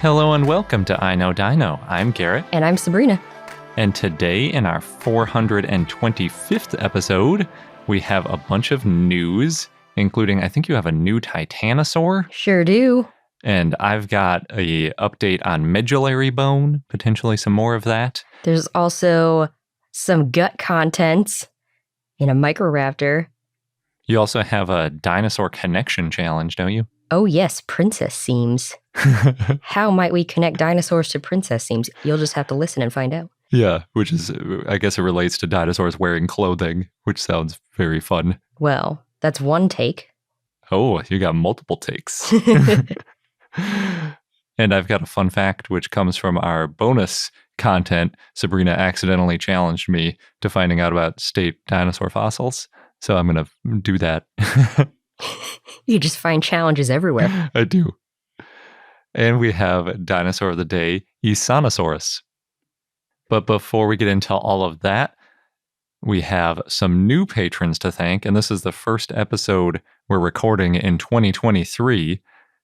Hello and welcome to I Know Dino. I'm Garrett. And I'm Sabrina. And today in our 425th episode, we have a bunch of news, including I think you have a new Titanosaur. Sure do. And I've got a update on medullary bone, potentially some more of that. There's also some gut contents in a Microraptor. You also have a dinosaur connection challenge, don't you? Oh yes, princess seams. How might we connect dinosaurs to princess seams? You'll just have to listen and find out. Yeah, which is, I guess it relates to dinosaurs wearing clothing, which sounds very fun. Well, that's one take. Oh, you got multiple takes. And I've got a fun fact, which comes from our bonus content. Sabrina accidentally challenged me to finding out about state dinosaur fossils. So I'm going to do that. You just find challenges everywhere. I do. And we have dinosaur of the day, Isanosaurus. But before we get into all of that, we have some new patrons to thank. And this is the first episode we're recording in 2023.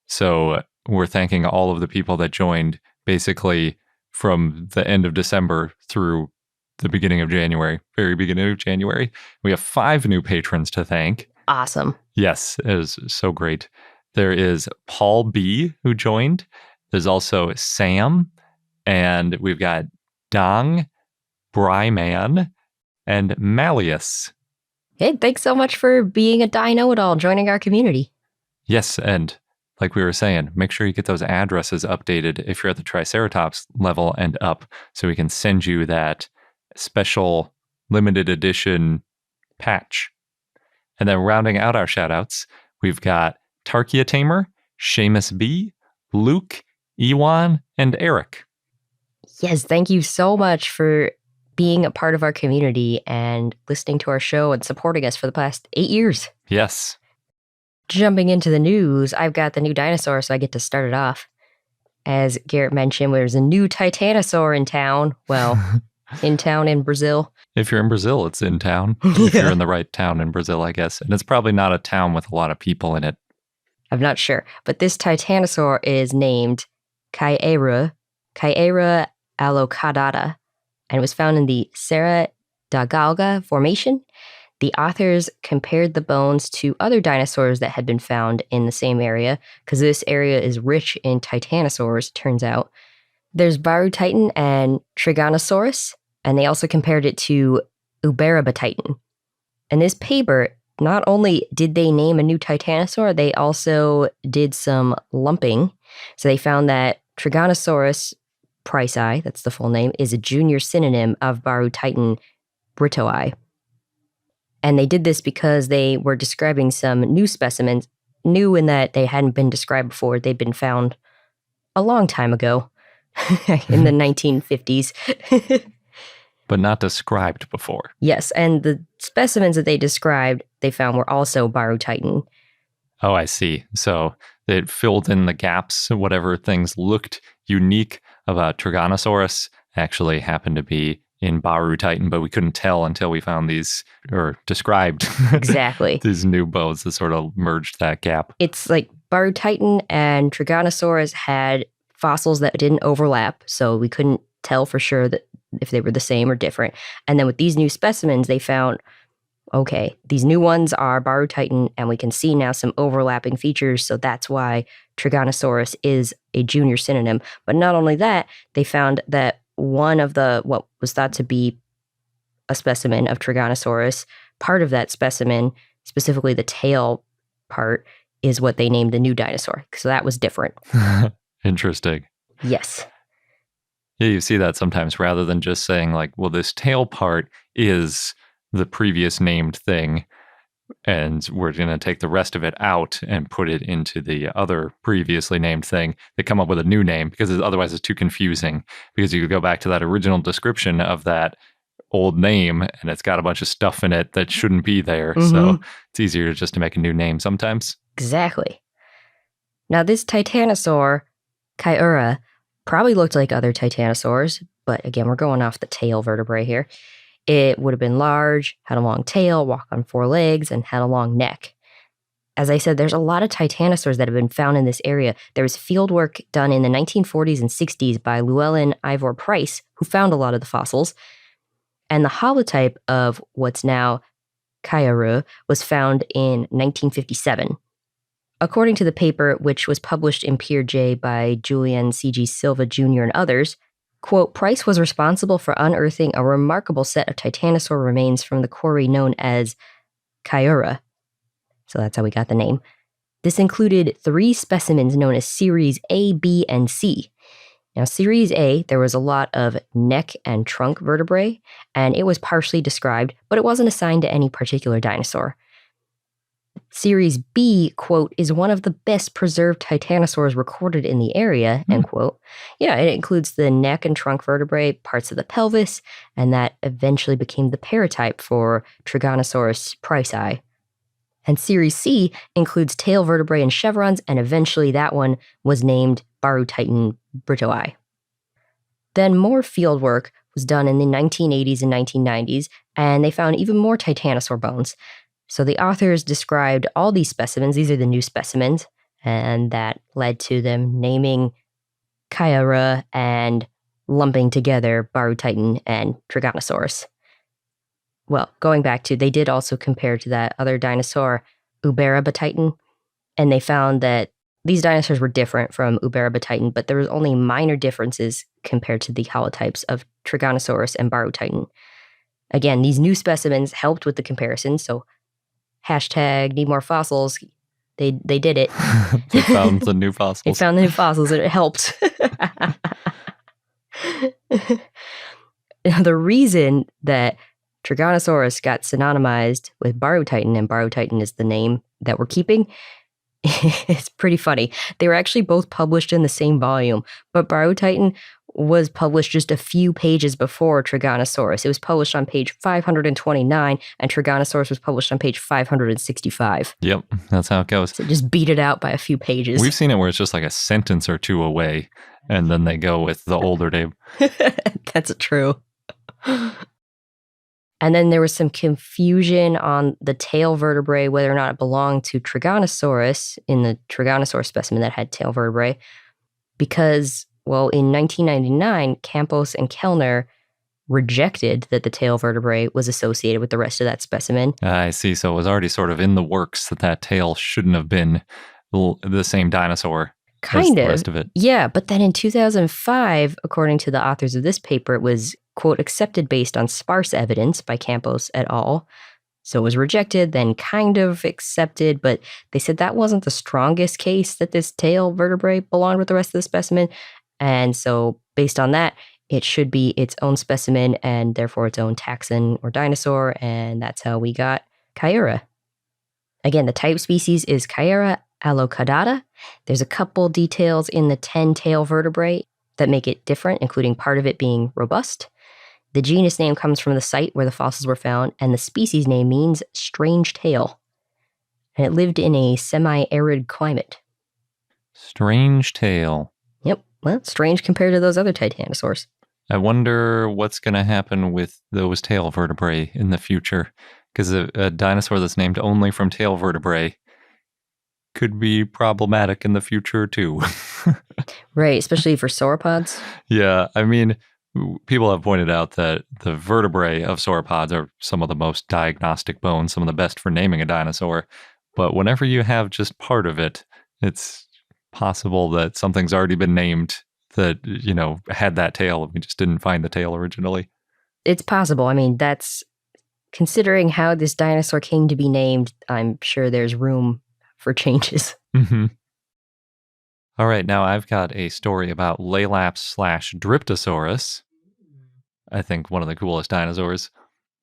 So we're thanking all of the people that joined basically from the end of December through the beginning of January, very beginning of January. We have 5 new patrons to thank. Awesome. Yes, it is so great. There is Paul B. who joined. There's also Sam. And we've got Dong, Bryman, and Malleus. Hey, thanks so much for being a dino-it-all, joining our community. Yes, and like we were saying, make sure you get those addresses updated if you're at the Triceratops level and up, so we can send you that special limited edition patch. And then rounding out our shoutouts, we've got Tarkia Tamer, Seamus B, Luke, Ewan, and Eric. Yes, thank you so much for being a part of our community and listening to our show and supporting us for the past 8 years. Yes. Jumping into the news, I've got the new dinosaur, so I get to start it off. As Garrett mentioned, there's a new Titanosaur in town. Well, in town in Brazil. If you're in Brazil, it's in town. If you're in the right town in Brazil, I guess. And it's probably not a town with a lot of people in it. I'm not sure. But this Titanosaur is named Caieira allocaudata, and it was found in the Serra da Galga Formation. The authors compared the bones to other dinosaurs that had been found in the same area, because this area is rich in titanosaurs, turns out. There's Barytitan and Tyrannosaurus, and they also compared it to Uberabatitan. And this paper, not only did they name a new titanosaur, they also did some lumping. So they found that Tyrannosaurus pricei, that's the full name, is a junior synonym of Barytitan britoi. And they did this because they were describing some new specimens, new in that they hadn't been described before. They'd been found a long time ago, in the 1950s. But not described before. Yes, and the specimens that they described, they found were also Barytitan. Oh, I see. So it filled in the gaps. Whatever things looked unique about Tyrannosaurus actually happened to be in Barytitan, but we couldn't tell until we found these, or described Exactly. these new bones that sort of merged that gap. It's like Barytitan and Tyrannosaurus had fossils that didn't overlap, so we couldn't tell for sure that if they were the same or different. And then with these new specimens, they found, okay, these new ones are Barytitan, and we can see now some overlapping features, so that's why Tyrannosaurus is a junior synonym. But not only that, they found that one of the, what was thought to be a specimen of Tyrannosaurus, part of that specimen, specifically the tail part, is what they named the new dinosaur. So that was different. Interesting. Yes. Yeah, you see that sometimes rather than just saying like, well, this tail part is the previous named thing, and we're going to take the rest of it out and put it into the other previously named thing. They come up with a new name because otherwise it's too confusing, because you could go back to that original description of that old name and it's got a bunch of stuff in it that shouldn't be there. Mm-hmm. So it's easier just to make a new name sometimes. Exactly. Now this Titanosaur, Caieira, probably looked like other titanosaurs, but again, we're going off the tail vertebrae here. It would have been large, had a long tail, walk on 4 legs, and had a long neck. As I said, there's a lot of titanosaurs that have been found in this area. There was field work done in the 1940s and 60s by Llewellyn Ivor Price, who found a lot of the fossils. And the holotype of what's now Caieira was found in 1957. According to the paper, which was published in Peer J by Julian C.G. Silva Jr. and others, quote, Price was responsible for unearthing a remarkable set of titanosaur remains from the quarry known as Caieira. So that's how we got the name. This included 3 specimens known as Series A, B, and C. Now, Series A, there was a lot of neck and trunk vertebrae, and it was partially described, but it wasn't assigned to any particular dinosaur. Series B, quote, is one of the best preserved titanosaurs recorded in the area, end quote. Yeah, it includes the neck and trunk vertebrae, parts of the pelvis, and that eventually became the paratype for Tyrannosaurus pricei. And Series C includes tail vertebrae and chevrons, and eventually that one was named Barytitan britoi. Then more field work was done in the 1980s and 1990s, and they found even more titanosaur bones. So the authors described all these specimens. These are the new specimens, and that led to them naming Caieira and lumping together Barytitan and Tyrannosaurus. Well, going back to, they did also compare to that other dinosaur, Uberabitytan, and they found that these dinosaurs were different from Uberabitytan, but there was only minor differences compared to the holotypes of Tyrannosaurus and Barytitan. Again, these new specimens helped with the comparison, so hashtag need more fossils. They did it. They found the new fossils. They found the new fossils and it helped. The reason that Tyrannosaurus got synonymized with Barytitan, and Barytitan is the name that we're keeping, it's pretty funny. They were actually both published in the same volume, but Barytitan was published just a few pages before Tyrannosaurus. It was published on page 529, and Tyrannosaurus was published on page 565. Yep, that's how it goes. So just beat it out by a few pages. We've seen it where it's just like a sentence or two away, and then they go with the older name. That's true. And then there was some confusion on the tail vertebrae, whether or not it belonged to Tyrannosaurus in the Tyrannosaurus specimen that had tail vertebrae, because, well, in 1999, Campos and Kellner rejected that the tail vertebrae was associated with the rest of that specimen. I see. So it was already sort of in the works that tail shouldn't have been the same dinosaur as the rest of it. Yeah, but then in 2005, according to the authors of this paper, it was, quote, accepted based on sparse evidence by Campos et al. So it was rejected, then kind of accepted, but they said that wasn't the strongest case that this tail vertebrae belonged with the rest of the specimen. And so based on that, it should be its own specimen and therefore its own taxon or dinosaur. And that's how we got Caieira. Again, the type species is Caieira allocaudata. There's a couple details in the 10 tail vertebrae that make it different, including part of it being robust. The genus name comes from the site where the fossils were found, and the species name means strange tail. And it lived in a semi-arid climate. Strange tail. Yep, well, strange compared to those other titanosaurs. I wonder what's going to happen with those tail vertebrae in the future, because a dinosaur that's named only from tail vertebrae could be problematic in the future too. Right, especially for sauropods. Yeah, I mean, people have pointed out that the vertebrae of sauropods are some of the most diagnostic bones, some of the best for naming a dinosaur. But whenever you have just part of it, it's possible that something's already been named that, you know, had that tail. We just didn't find the tail originally. It's possible. I mean, that's, considering how this dinosaur came to be named, I'm sure there's room for changes. Mm-hmm. All right, now I've got a story about Laylaps / Driftasaurus. I think one of the coolest dinosaurs.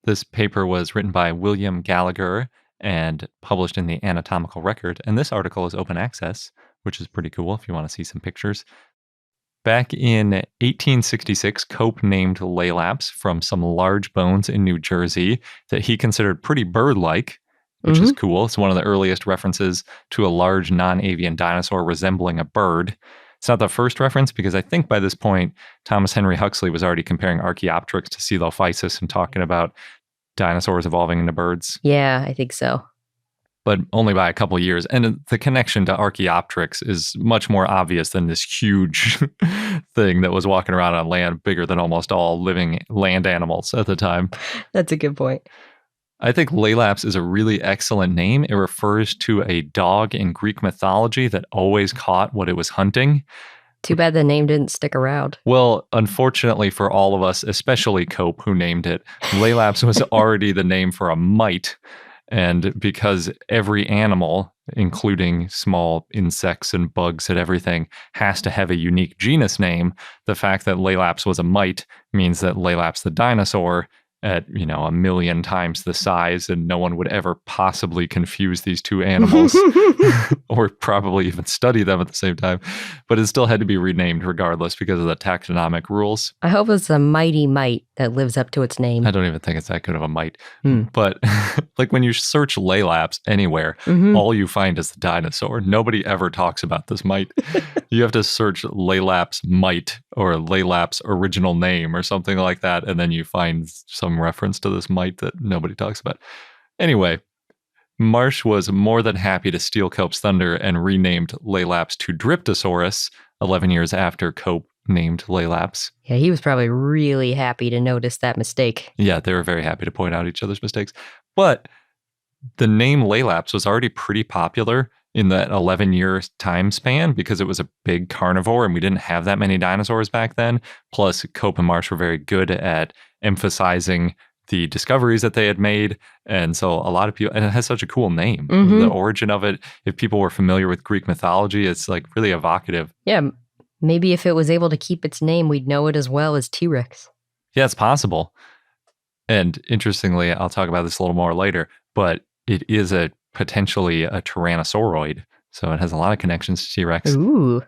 This paper was written by William Gallagher and published in the Anatomical Record, and this article is open access, which is pretty cool if you want to see some pictures. Back in 1866, Cope named Laylaps from some large bones in New Jersey that he considered pretty bird-like, which is cool. It's one of the earliest references to a large non-avian dinosaur resembling a bird. It's not the first reference because I think by this point, Thomas Henry Huxley was already comparing Archaeopteryx to Coelophysis and talking about dinosaurs evolving into birds. Yeah, I think so. but only by a couple years. And the connection to Archaeopteryx is much more obvious than this huge thing that was walking around on land, bigger than almost all living land animals at the time. That's a good point. I think Laylaps is a really excellent name. It refers to a dog in Greek mythology that always caught what it was hunting. Too bad the name didn't stick around. Well, unfortunately for all of us, especially Cope, who named it, Laylaps was already the name for a mite. And because every animal, including small insects and bugs and everything, has to have a unique genus name, the fact that Laylaps was a mite means that Laylaps the dinosaur at, 1 million times the size, and no one would ever possibly confuse these two animals or probably even study them at the same time. But it still had to be renamed regardless because of the taxonomic rules. I hope it's a mighty mite that lives up to its name. I don't even think it's that good of a mite. But like when you search Laylaps anywhere, all you find is the dinosaur. Nobody ever talks about this mite. You have to search Laylaps mite or Laylaps original name or something like that, and then you find some reference to this mite that nobody talks about. Anyway, Marsh was more than happy to steal Cope's thunder and renamed Laylaps to Driftasaurus 11 years after Cope named Laylaps. Yeah, he was probably really happy to notice that mistake. Yeah, they were very happy to point out each other's mistakes. But the name Laylaps was already pretty popular in that 11-year time span because it was a big carnivore and we didn't have that many dinosaurs back then. Plus, Cope and Marsh were very good at emphasizing the discoveries that they had made. And so a lot of people, and it has such a cool name. The origin of it, if people were familiar with Greek mythology, it's like really evocative. Yeah, maybe if it was able to keep its name, we'd know it as well as T-Rex. Yeah, it's possible. And interestingly, I'll talk about this a little more later, but it is potentially a tyrannosauroid. So it has a lot of connections to T-Rex. Ooh.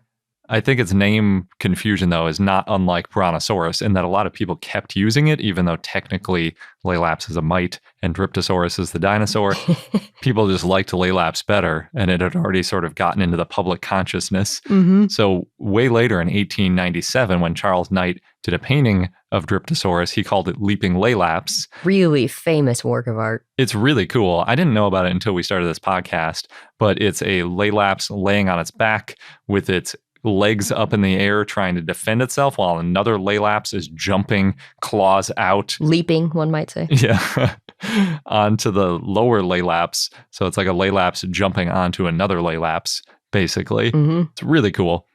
I think its name confusion, though, is not unlike Brontosaurus in that a lot of people kept using it, even though technically Laylaps is a mite and Driftasaurus is the dinosaur. People just liked Laylaps better, and it had already sort of gotten into the public consciousness. So way later in 1897, when Charles Knight did a painting of Driftasaurus, he called it Leaping Laylaps. Really famous work of art. It's really cool. I didn't know about it until we started this podcast, but it's a Laylaps laying on its back with its legs up in the air trying to defend itself while another Laylaps is jumping, claws out. Leaping, one might say. Yeah. Onto the lower Laylaps. So it's like a Laylaps jumping onto another Laylaps, basically. It's really cool.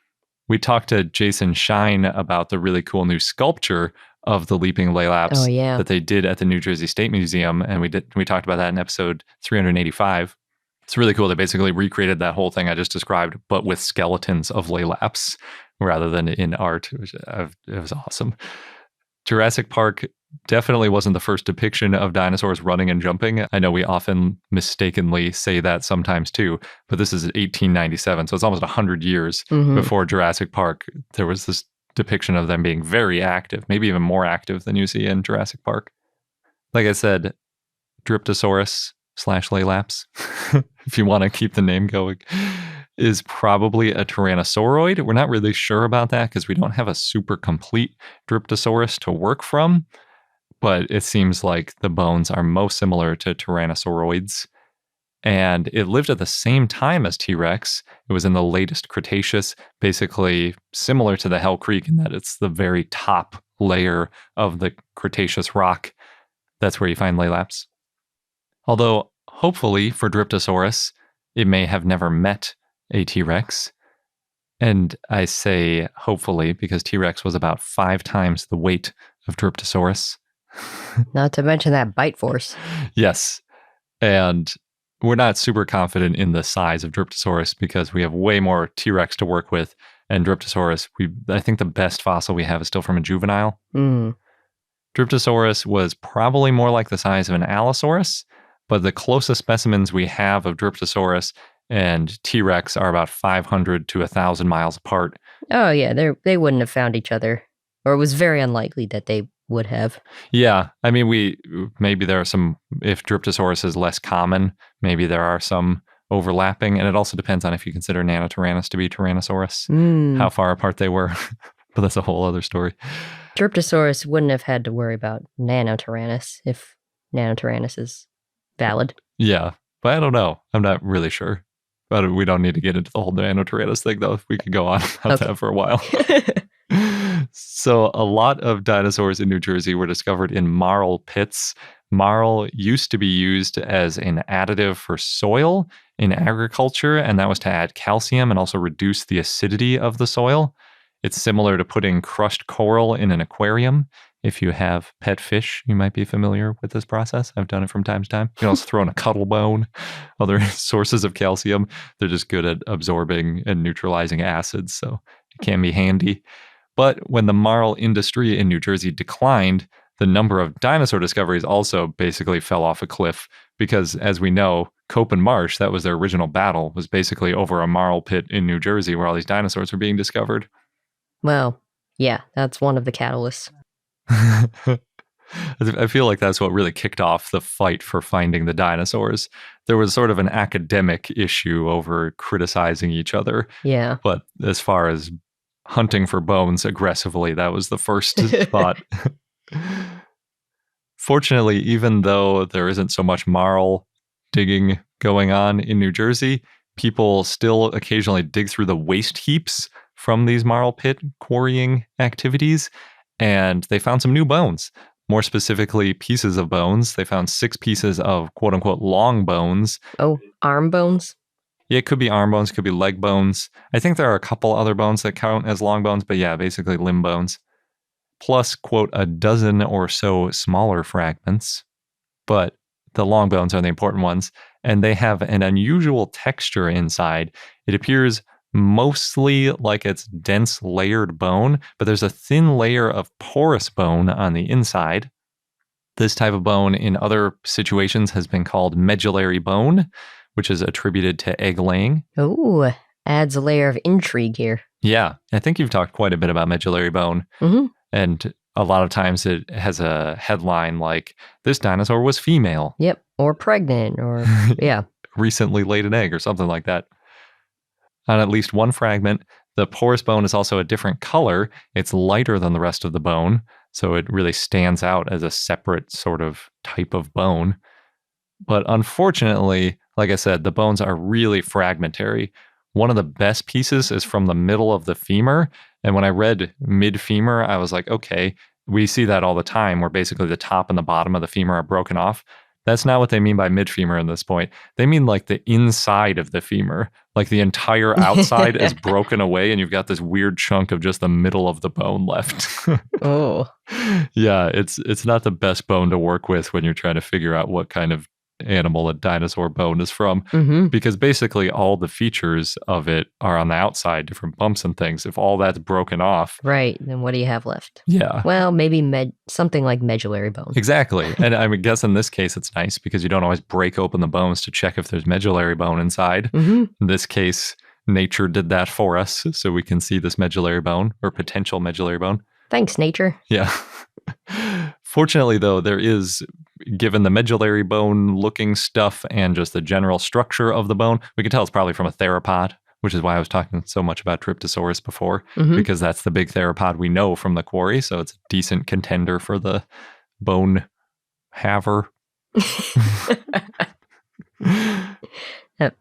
We talked to Jason Shine about the really cool new sculpture of the leaping Laylaps that they did at the New Jersey State Museum. And we talked about that in episode 385. It's really cool. They basically recreated that whole thing I just described, but with skeletons of Laylaps rather than in art. It was awesome. Jurassic Park definitely wasn't the first depiction of dinosaurs running and jumping. I know we often mistakenly say that sometimes too, but this is 1897, so it's almost 100 years before Jurassic Park. There was this depiction of them being very active, maybe even more active than you see in Jurassic Park. Like I said, Driptosaurus / Laylaps, if you want to keep the name going, is probably a tyrannosauroid. We're not really sure about that because we don't have a super complete Driptosaurus to work from, but it seems like the bones are most similar to tyrannosauroids. And it lived at the same time as T-Rex. It was in the latest Cretaceous, basically similar to the Hell Creek in that it's the very top layer of the Cretaceous rock. That's where you find Laylaps. Although, hopefully for Driftasaurus, it may have never met a T-Rex. And I say hopefully because T-Rex was about 5 times the weight of Driftasaurus. Not to mention that bite force. Yes. And we're not super confident in the size of Driftasaurus because we have way more T-Rex to work with. And Driftasaurus, I think the best fossil we have is still from a juvenile. Driftasaurus was probably more like the size of an Allosaurus, but the closest specimens we have of Driftasaurus and T-Rex are about 500 to 1,000 miles apart. Oh, yeah, they wouldn't have found each other, or it was very unlikely that they would have. Yeah, I mean, maybe there are some, if Driftasaurus is less common, maybe there are some overlapping, and it also depends on if you consider Nanotyrannus to be Tyrannosaurus, how far apart they were, but that's a whole other story. Driftasaurus wouldn't have had to worry about Nanotyrannus if Nanotyrannus is valid. Yeah, But I don't know. I'm not really sure. But we don't need to get into the whole Dinotyrannos thing, though. We could go on about that for a while. So a lot of dinosaurs in New Jersey were discovered in marl pits. Marl used to be used as an additive for soil in agriculture, and that was to add calcium and also reduce the acidity of the soil. It's similar to putting crushed coral in an aquarium. If you have pet fish, you might be familiar with this process. I've done it from time to time. You can also throw in a cuttle bone, other sources of calcium. They're just good at absorbing and neutralizing acids, so it can be handy. But when the marl industry in New Jersey declined, the number of dinosaur discoveries also basically fell off a cliff because, as we know, Cope and Marsh, that was their original battle, was basically over a marl pit in New Jersey where all these dinosaurs were being discovered. Well, yeah, that's one of the catalysts. I feel like that's what really kicked off the fight for finding the dinosaurs. There was sort of an academic issue over criticizing each other. Yeah. But as far as hunting for bones aggressively, that was the first thought. Fortunately, even though there isn't so much marl digging going on in New Jersey, people still occasionally dig through the waste heaps from these marl pit quarrying activities, and they found some new bones. More specifically, pieces of bones. They found 6 pieces of quote-unquote long bones. Oh, arm bones? Yeah, it could be arm bones, could be leg bones. I think there are a couple other bones that count as long bones, but yeah, basically limb bones. Plus, quote, a dozen or so smaller fragments. But the long bones are the important ones, and they have an unusual texture inside. It appears mostly like it's dense layered bone, but there's a thin layer of porous bone on the inside. This type of bone in other situations has been called medullary bone, which is attributed to egg laying. Oh, adds a layer of intrigue here. Yeah, I think you've talked quite a bit about medullary bone. Mm-hmm. And a lot of times it has a headline like, this dinosaur was female. Yep, or pregnant, or, yeah. Recently laid an egg or something like that. On at least one fragment, the porous bone is also a different color. It's lighter than the rest of the bone, so it really stands out as a separate sort of type of bone. But unfortunately, like I said, the bones are really fragmentary. One of the best pieces is from the middle of the femur. And when I read mid-femur, I was like, okay, we see that all the time where basically the top and the bottom of the femur are broken off. That's not what they mean by mid-femur in this point. They mean like the inside of the femur, like the entire outside is broken away and you've got this weird chunk of just the middle of the bone left. Oh. Yeah, it's not the best bone to work with when you're trying to figure out what kind of animal a dinosaur bone is from, because basically all the features of it are on the outside, different bumps and things. If all that's broken off, right, then what do you have left? Yeah. Well, maybe something like medullary bone. Exactly. And I guess in this case it's nice because you don't always break open the bones to check if there's medullary bone inside. In this case, nature did that for us, so we can see this medullary bone or potential medullary bone. Thanks, nature. Yeah. Fortunately, though, there is, given the medullary bone looking stuff and just the general structure of the bone, we can tell it's probably from a theropod, which is why I was talking so much about Driftasaurus before, because that's the big theropod we know from the quarry. So it's a decent contender for the bone haver. That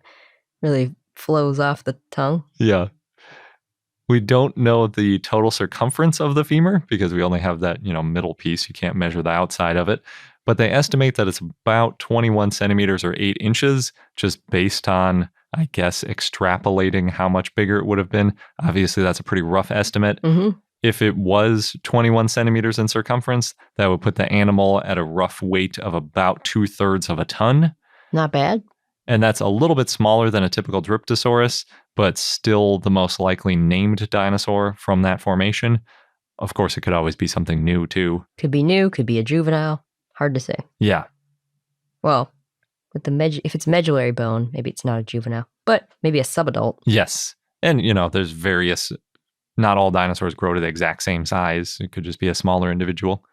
really flows off the tongue. Yeah. We don't know the total circumference of the femur because we only have that, middle piece. You can't measure the outside of it. But they estimate that it's about 21 centimeters or 8 inches, just based on, I guess, extrapolating how much bigger it would have been. Obviously, that's a pretty rough estimate. If it was 21 centimeters in circumference, that would put the animal at a rough weight of about 2/3 of a ton. Not bad. And that's a little bit smaller than a typical Dryptosaurus, but still the most likely named dinosaur from that formation. Of course, it could always be something new, too. Could be new, could be a juvenile. Hard to say. Yeah. Well, with if it's medullary bone, maybe it's not a juvenile, but maybe a subadult. Yes. And, there's various, not all dinosaurs grow to the exact same size. It could just be a smaller individual.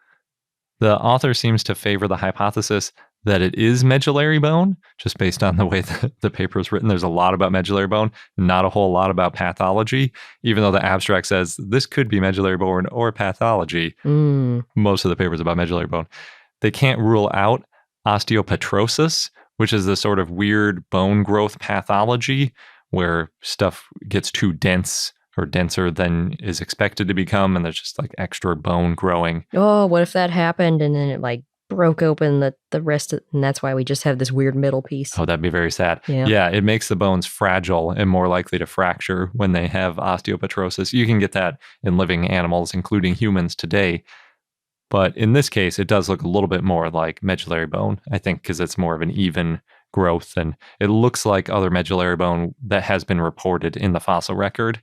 The author seems to favor the hypothesis that it is medullary bone, just based on the way that the paper is written. There's a lot about medullary bone, not a whole lot about pathology, even though the abstract says this could be medullary bone or pathology. Most of the paper is about medullary bone. They can't rule out osteopetrosis, which is the sort of weird bone growth pathology where stuff gets too dense or denser than is expected to become, and there's just like extra bone growing. Oh, what if that happened and then it like broke open the rest of, and that's why we just have this weird middle piece. Oh, that'd be very sad. Yeah. It makes the bones fragile and more likely to fracture when they have osteopetrosis. You can get that in living animals, including humans today. But in this case, it does look a little bit more like medullary bone, I think, because it's more of an even growth. And it looks like other medullary bone that has been reported in the fossil record,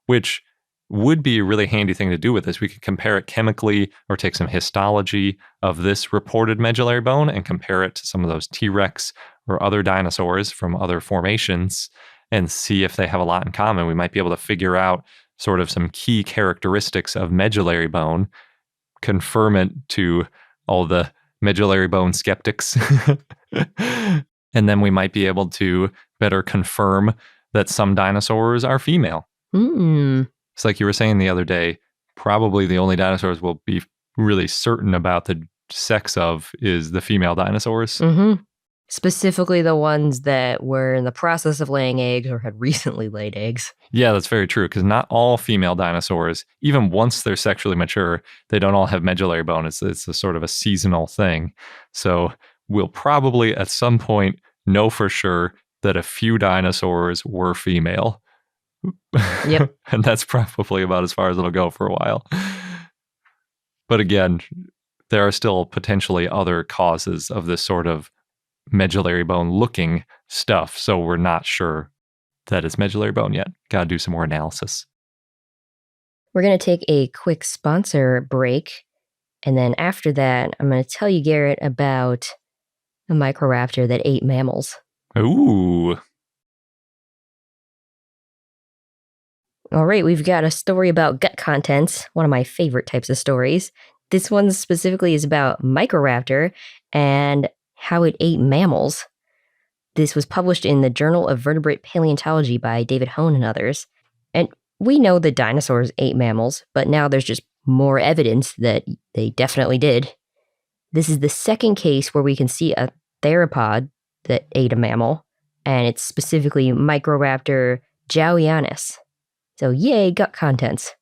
which would be a really handy thing to do with this. We could compare it chemically or take some histology of this reported medullary bone and compare it to some of those T-Rex or other dinosaurs from other formations and see if they have a lot in common. We might be able to figure out sort of some key characteristics of medullary bone, confirm it to all the medullary bone skeptics. And then we might be able to better confirm that some dinosaurs are female. It's like you were saying the other day, probably the only dinosaurs we'll be really certain about the sex of is the female dinosaurs. Specifically the ones that were in the process of laying eggs or had recently laid eggs. Yeah, that's very true, because not all female dinosaurs, even once they're sexually mature, they don't all have medullary bone. It's a sort of a seasonal thing. So we'll probably at some point know for sure that a few dinosaurs were female. Yep. And that's probably about as far as it'll go for a while. But again, there are still potentially other causes of this sort of medullary bone looking stuff. So we're not sure that it's medullary bone yet. Got to do some more analysis. We're going to take a quick sponsor break. And then after that, I'm going to tell you, Garrett, about a Microraptor that ate mammals. Ooh. All right, we've got a story about gut contents, one of my favorite types of stories. This one specifically is about Microraptor and how it ate mammals. This was published in the Journal of Vertebrate Paleontology by David Hone and others. And we know that dinosaurs ate mammals, but now there's just more evidence that they definitely did. This is the second case where we can see a theropod that ate a mammal, and it's specifically Microraptor jowianus. So yay, gut contents.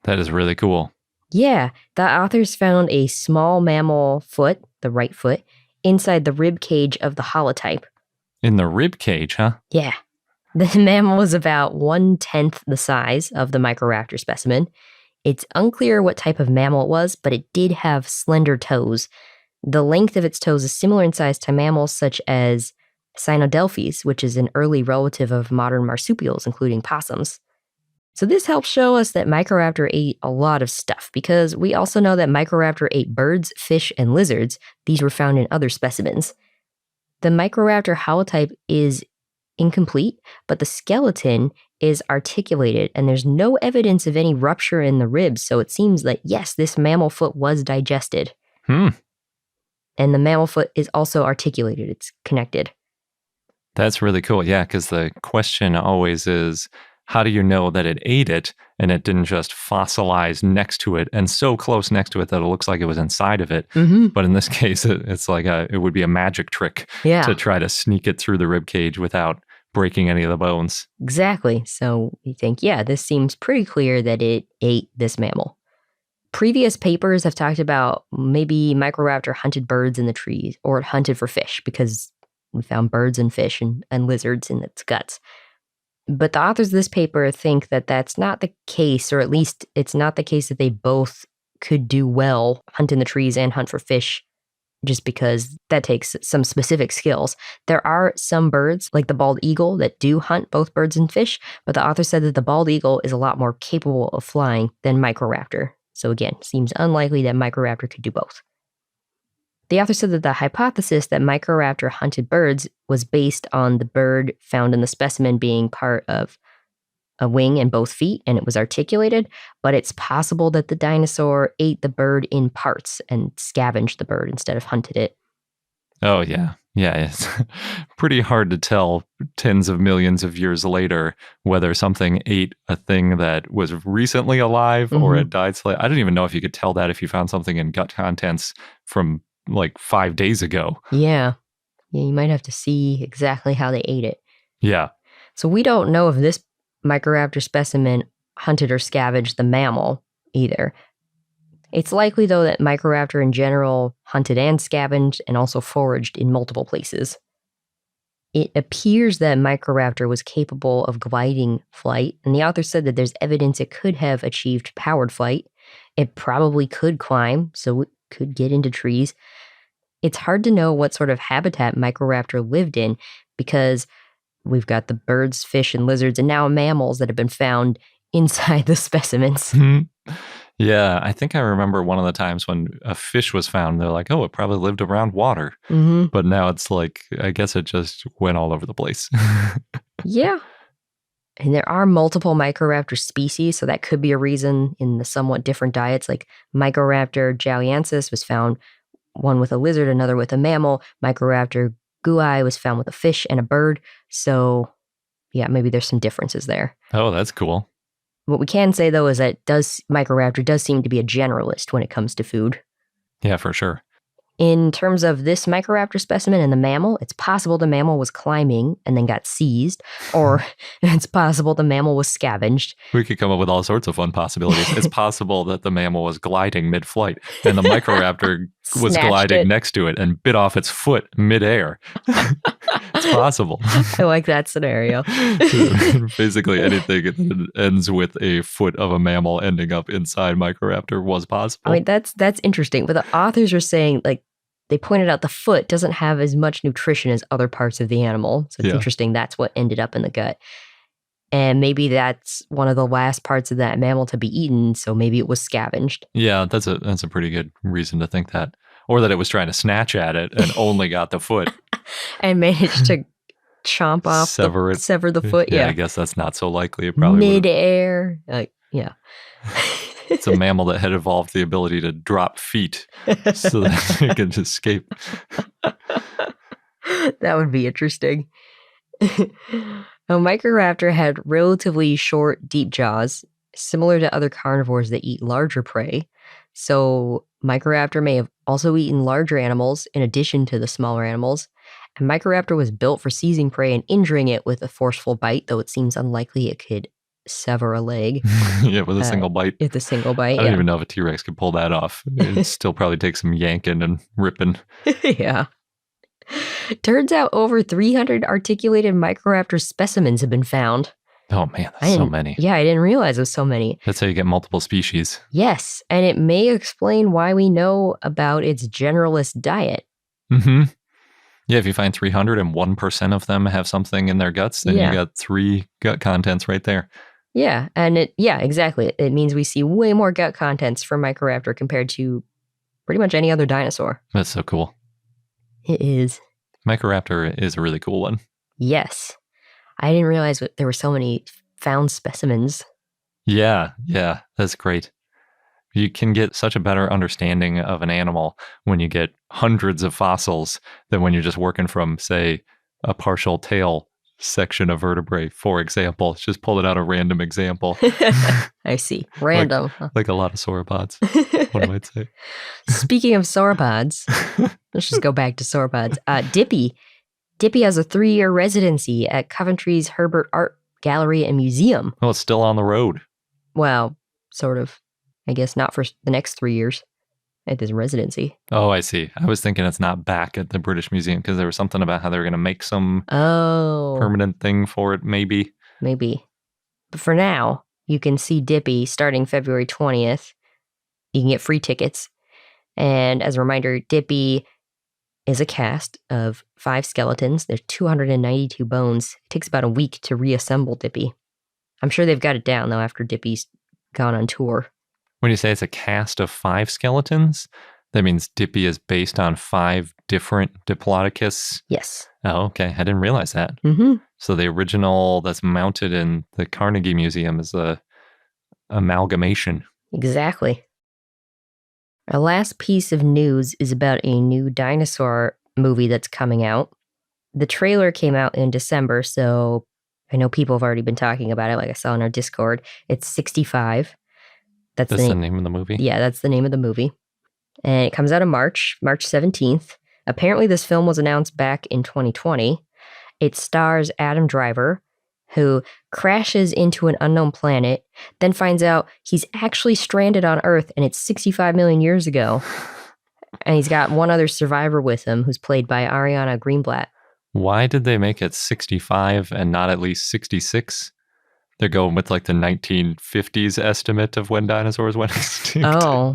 That is really cool. Yeah, the authors found a small mammal foot, the right foot, inside the rib cage of the holotype. In the rib cage, huh? Yeah. The mammal was about 1/10 the size of the Microraptor specimen. It's unclear what type of mammal it was, but it did have slender toes. The length of its toes is similar in size to mammals such as Cynodelphes, which is an early relative of modern marsupials, including possums. So this helps show us that Microraptor ate a lot of stuff, because we also know that Microraptor ate birds, fish, and lizards. These were found in other specimens. The Microraptor holotype is incomplete, but the skeleton is articulated, and there's no evidence of any rupture in the ribs, so it seems that, yes, this mammal foot was digested. And the mammal foot is also articulated. It's connected. That's really cool. Yeah, because the question always is, how do you know that it ate it and it didn't just fossilize next to it and so close next to it that it looks like it was inside of it? But in this case, it's like it would be a magic trick to try to sneak it through the rib cage without breaking any of the bones. Exactly. So we think, yeah, this seems pretty clear that it ate this mammal. Previous papers have talked about maybe Microraptor hunted birds in the trees, or it hunted for fish, because we found birds and fish and lizards in its guts. But the authors of this paper think that that's not the case, or at least it's not the case that they both could do well, hunt in the trees and hunt for fish, just because that takes some specific skills. There are some birds, like the bald eagle, that do hunt both birds and fish, but the author said that the bald eagle is a lot more capable of flying than Microraptor. So again, seems unlikely that Microraptor could do both. The author said that the hypothesis that Microraptor hunted birds was based on the bird found in the specimen being part of a wing and both feet, and it was articulated, but it's possible that the dinosaur ate the bird in parts and scavenged the bird instead of hunted it. Oh, yeah. Yeah, it's pretty hard to tell tens of millions of years later whether something ate a thing that was recently alive or had died. I don't even know if you could tell that if you found something in gut contents from like 5 days ago. Yeah. Yeah, you might have to see exactly how they ate it. Yeah. So we don't know if this Microraptor specimen hunted or scavenged the mammal either. It's likely, though, that Microraptor in general hunted and scavenged and also foraged in multiple places. It appears that Microraptor was capable of gliding flight, and the author said that there's evidence it could have achieved powered flight. It probably could climb, so it could get into trees. It's hard to know what sort of habitat Microraptor lived in because we've got the birds, fish, and lizards, and now mammals that have been found inside the specimens. Yeah, I think I remember one of the times when a fish was found, they're like, oh, it probably lived around water. Mm-hmm. But now it's like, I guess it just went all over the place. Yeah. And there are multiple Microraptor species, so that could be a reason in the somewhat different diets. Like Microraptor jaliensis was found one with a lizard, another with a mammal. Microraptor gui was found with a fish and a bird. So, yeah, maybe there's some differences there. Oh, that's cool. What we can say, though, is that Microraptor does seem to be a generalist when it comes to food. Yeah, for sure. In terms of this Microraptor specimen and the mammal, it's possible the mammal was climbing and then got seized, or it's possible the mammal was scavenged. We could come up with all sorts of fun possibilities. It's possible that the mammal was gliding mid-flight and the Microraptor was gliding next to it and bit off its foot mid-air. It's possible. I like that scenario. Basically anything that ends with a foot of a mammal ending up inside Microraptor was possible. I mean, that's interesting. But the authors are saying, like, they pointed out the foot doesn't have as much nutrition as other parts of the animal. So it's interesting that's what ended up in the gut. And maybe that's one of the last parts of that mammal to be eaten, so maybe it was scavenged. Yeah, that's a pretty good reason to think that. Or that it was trying to snatch at it and only got the foot. And managed to chomp off, sever the foot. Yeah, I guess that's not so likely. It probably mid-air. Yeah. It's a mammal that had evolved the ability to drop feet so that it could escape. That would be interesting. Now, Microraptor had relatively short, deep jaws, similar to other carnivores that eat larger prey. So Microraptor may have also eaten larger animals in addition to the smaller animals. And Microraptor was built for seizing prey and injuring it with a forceful bite, though it seems unlikely it could sever a leg. Yeah, with a single bite. With a single bite, I don't even know if a T-Rex could pull that off. It still probably takes some yanking and ripping. Yeah. Turns out over 300 articulated Microraptor specimens have been found. Oh man, that's so many. Yeah, I didn't realize it was so many. That's how you get multiple species. Yes, and it may explain why we know about its generalist diet. Mm-hmm. Yeah, if you find 300 and 1% of them have something in their guts, then you got 3 gut contents right there. Yeah, and exactly. It means we see way more gut contents for Microraptor compared to pretty much any other dinosaur. That's so cool. It is. Microraptor is a really cool one. Yes. I didn't realize there were so many found specimens. Yeah, that's great. You can get such a better understanding of an animal when you get hundreds of fossils than when you're just working from, say, a partial tail section of vertebrae, for example. Just pull it out a random example. I see. Random. Like a lot of sauropods, one might say. Speaking of sauropods, let's just go back to sauropods. Dippy. Dippy has a 3-year residency at Coventry's Herbert Art Gallery and Museum. Well, it's still on the road. Well, sort of. I guess not for the next 3 years at this residency. Oh, I see. I was thinking it's not back at the British Museum because there was something about how they were going to make some permanent thing for it, maybe. Maybe. But for now, you can see Dippy starting February 20th. You can get free tickets. And as a reminder, Dippy is a cast of 5 skeletons. There's 292 bones. It takes about a week to reassemble Dippy. I'm sure they've got it down, though, after Dippy's gone on tour. When you say it's a cast of 5 skeletons, that means Dippy is based on 5 different Diplodocus? Yes. Oh, okay. I didn't realize that. Mm-hmm. So the original that's mounted in the Carnegie Museum is a amalgamation. Exactly. Our last piece of news is about a new dinosaur movie that's coming out. The trailer came out in December, so I know people have already been talking about it, like I saw in our Discord. It's 65. That's the name of the movie? Yeah, that's the name of the movie. And it comes out in March 17th. Apparently, this film was announced back in 2020. It stars Adam Driver, who crashes into an unknown planet, then finds out he's actually stranded on Earth and it's 65 million years ago. And he's got one other survivor with him who's played by Ariana Greenblatt. Why did they make it 65 and not at least 66? They're going with like the 1950s estimate of when dinosaurs went extinct. Oh,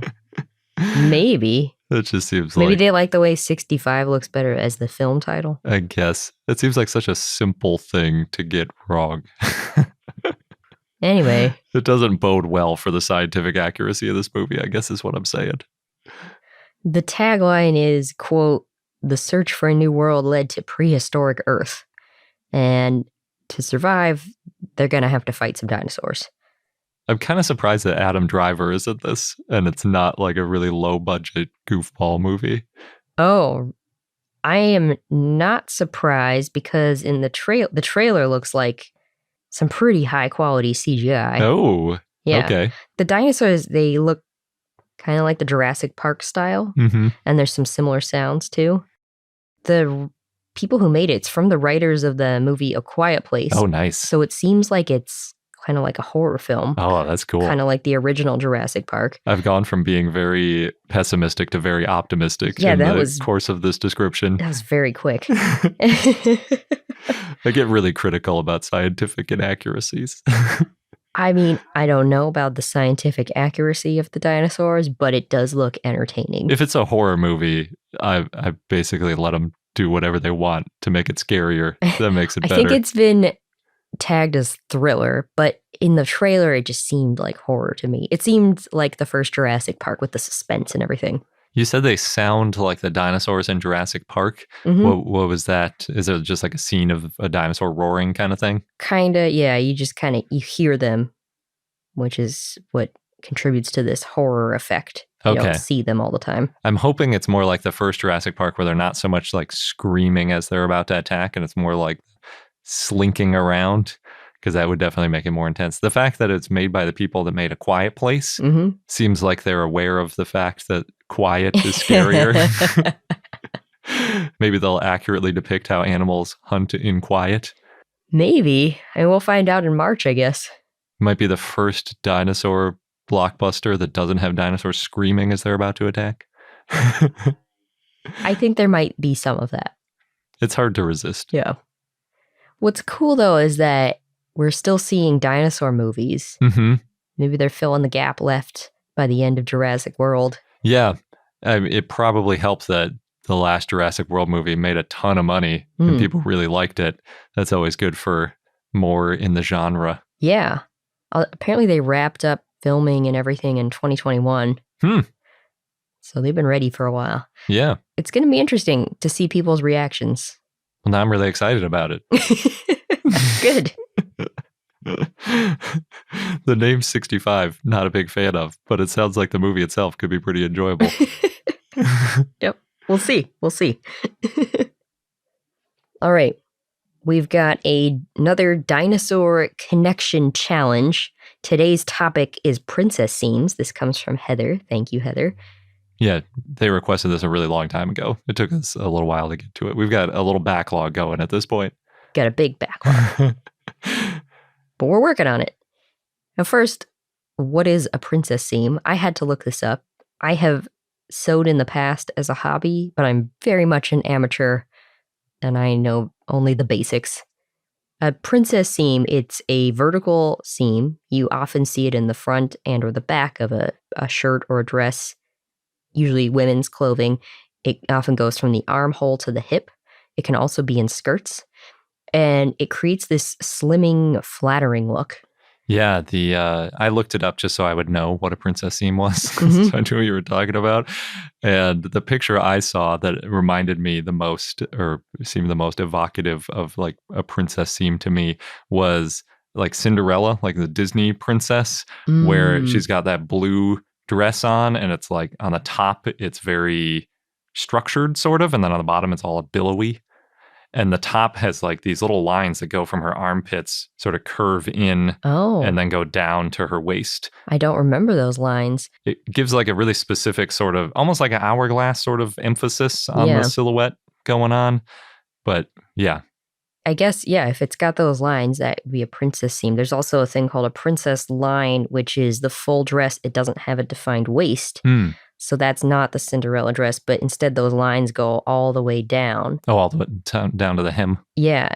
maybe. It just seems Maybe like... they like the way 65 looks better as the film title. I guess. It seems like such a simple thing to get wrong. Anyway. It doesn't bode well for the scientific accuracy of this movie, I guess is what I'm saying. The tagline is, quote, "The search for a new world led to prehistoric Earth. And to survive, they're going to have to fight some dinosaurs." I'm kind of surprised that Adam Driver is in this, and it's not like a really low-budget goofball movie. Oh, I am not surprised because in the trailer looks like some pretty high-quality CGI. Oh, yeah. Okay. The dinosaurs, they look kind of like the Jurassic Park style, Mm-hmm. and there's some similar sounds too. The people who made it's from the writers of the movie A Quiet Place. Oh, nice. So it seems like it's kind of like a horror film. Oh, that's cool. Kind of like the original Jurassic Park. I've gone from being very pessimistic to very optimistic in the course of this description. That was very quick. I get really critical about scientific inaccuracies. I mean, I don't know about the scientific accuracy of the dinosaurs, but it does look entertaining. If it's a horror movie, I basically let them do whatever they want to make it scarier. That makes it better. I think it's been tagged as thriller, but in the trailer, it just seemed like horror to me. It seemed like the first Jurassic Park with the suspense and everything. You said they sound like the dinosaurs in Jurassic Park. Mm-hmm. What was that? Is it just like a scene of a dinosaur roaring kind of thing? Kinda, yeah. You just you hear them, which is what contributes to this horror effect. You don't see them all the time. I'm hoping it's more like the first Jurassic Park where they're not so much like screaming as they're about to attack, and it's more like slinking around, because that would definitely make it more intense. The fact that it's made by the people that made A Quiet Place seems like they're aware of the fact that quiet is scarier. Maybe they'll accurately depict how animals hunt in quiet. Maybe. And we'll find out in March, I guess. Might be the first dinosaur blockbuster that doesn't have dinosaurs screaming as they're about to attack. I think there might be some of that. It's hard to resist. Yeah. What's cool, though, is that we're still seeing dinosaur movies. Mm-hmm. Maybe they're filling the gap left by the end of Jurassic World. Yeah. It probably helped that the last Jurassic World movie made a ton of money and people really liked it. That's always good for more in the genre. Yeah. Apparently they wrapped up filming and everything in 2021. So they've been ready for a while. Yeah. It's going to be interesting to see people's reactions. Well, now I'm really excited about it. Good. The name 65, not a big fan of, but it sounds like the movie itself could be pretty enjoyable. Yep. We'll see. We'll see. All right. We've got another dinosaur connection challenge. Today's topic is princess themes. This comes from Heather. Thank you, Heather. Yeah, they requested this a really long time ago. It took us a little while to get to it. We've got a little backlog going at this point. Got a big backlog. But we're working on it. Now, first, what is a princess theme? I had to look this up. I have sewed in the past as a hobby, but I'm very much an amateur, and I know only the basics. A princess seam, it's a vertical seam. You often see it in the front and or the back of a shirt or a dress, usually women's clothing. It often goes from the armhole to the hip. It can also be in skirts. And it creates this slimming, flattering look. Yeah, I looked it up just so I would know what a princess seam was. So I knew what you were talking about. And the picture I saw that reminded me the most, or seemed the most evocative of like a princess seam to me, was like Cinderella, like the Disney princess, where she's got that blue dress on, and it's like on the top, it's very structured sort of, and then on the bottom, it's all billowy. And the top has like these little lines that go from her armpits, sort of curve in Oh, and then go down to her waist. I don't remember those lines. It gives like a really specific sort of, almost like an hourglass sort of emphasis on Yeah. the silhouette going on. But yeah. I guess, yeah, if it's got those lines, that would be a princess seam. There's also a thing called a princess line, which is the full dress. It doesn't have a defined waist. So that's not the Cinderella dress, but instead those lines go all the way down. Oh, all the way down to the hem. Yeah,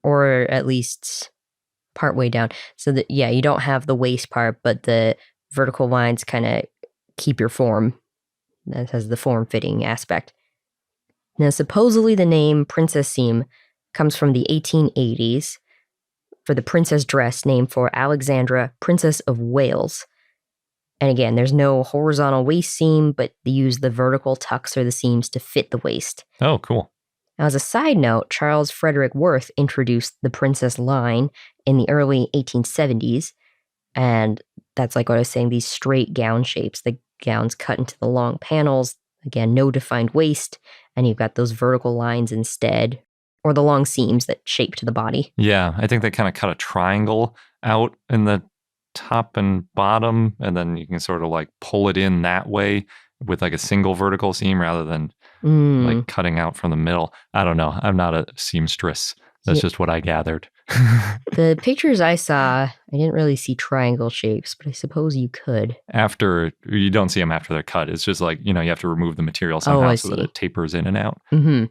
or at least part way down. So that, yeah, you don't have the waist part, but the vertical lines kind of keep your form. That has the form-fitting aspect. Now, supposedly the name princess seam comes from the 1880s for the princess dress named for Alexandra, Princess of Wales. And again, there's no horizontal waist seam, but they use the vertical tucks or the seams to fit the waist. Oh, cool. Now, as a side note, Charles Frederick Worth introduced the princess line in the early 1870s. And that's like what I was saying, these straight gown shapes. The gowns cut into the long panels. Again, no defined waist. And you've got those vertical lines instead, or the long seams that shape to the body. Yeah, I think they kind of cut a triangle out in the top and bottom, and then you can sort of like pull it in that way with like a single vertical seam rather than like cutting out from the middle. I don't know. I'm not a seamstress. That's just what I gathered. The pictures I saw, I didn't really see triangle shapes, but I suppose you could. You don't see them after they're cut. It's just like, you have to remove the material somehow so that it tapers in and out. Mm-hmm.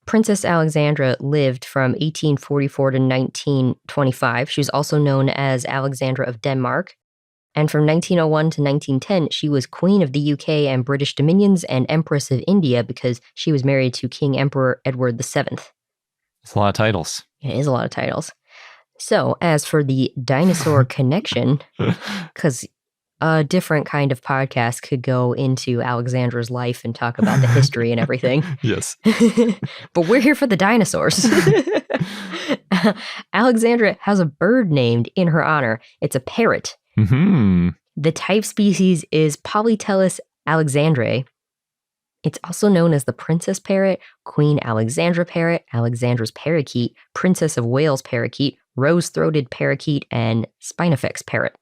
Princess Alexandra lived from 1844 to 1925. She was also known as Alexandra of Denmark. And from 1901 to 1910, she was Queen of the UK and British Dominions and Empress of India because she was married to King Emperor Edward VII. It's a lot of titles. It is a lot of titles. So, as for the dinosaur connection, because a different kind of podcast could go into Alexandra's life and talk about the history and everything. Yes. But we're here for the dinosaurs. Alexandra has a bird named in her honor. It's a parrot. Mm-hmm. The type species is Polytelus alexandrae. It's also known as the princess parrot, Queen Alexandra parrot, Alexandra's parakeet, Princess of Wales parakeet, rose-throated parakeet, and spinifex parrot.